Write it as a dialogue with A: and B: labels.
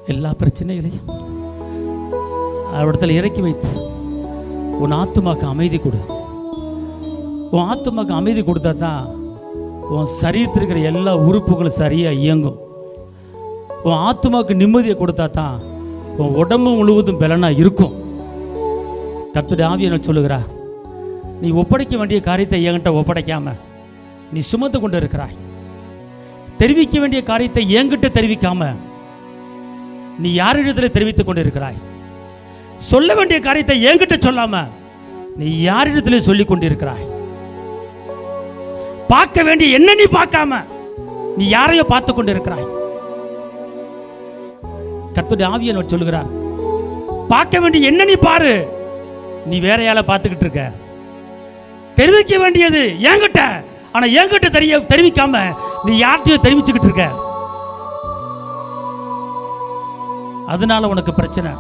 A: எல்லா பிரச்சனைகளையும் அவரிடத்தில் இறக்கி வைத்து உன் ஆத்துமாக்கு அமைதி கொடு. உன் ஆத்துமாக்கு அமைதி கொடுத்தா தான் உன் சரீரத்தில் இருக்கிற எல்லா உறுப்புகளும் சரியாக இயங்கும். உன் ஆத்துமாக்கு நிம்மதியை கொடுத்தா தான் உன் உடம்பு முழுவதும் பலனாக இருக்கும். கர்த்தருடைய ஆவியானவர் சொல்லுகிறா, நீ ஒப்படைக்க வேண்டிய காரியத்தை என்கிட்ட ஒப்படைக்காம நீ சுமந்து கொண்டு இருக்கிறாய். தெரிவிக்க வேண்டிய காரியத்தை என்கிட்ட தெரிவிக்காம நீ யாரிடத்தில் தெரிவித்துக் கொண்டு இருக்கிறாய். சொல்ல வேண்டிய காரியத்தை என்கிட்ட சொல்லாம நீ யாரிடத்தில் சொல்லிக் கொண்டிருக்கிறாய். பார்க்க வேண்டிய என்ன நீ பார்க்காம நீ யாரையோ பார்த்து கொண்டு இருக்கிறாய். கர்த்தருடைய ஆவியானவர் சொல்லுகிறார், பார்க்க வேண்டிய என்ன நீ பாரு, நீ வேற யாரை பார்த்துக்கிட்டு இருக்க. தெரிவிக்க வேண்டியது என்கிட்ட, ஆனா என்கிட்ட தெரிவிக்காம நீ யார்கிட்டயும் தெரிவிச்சுக்கிட்டு இருக்க. அதனால உனக்கு பிரச்சனை.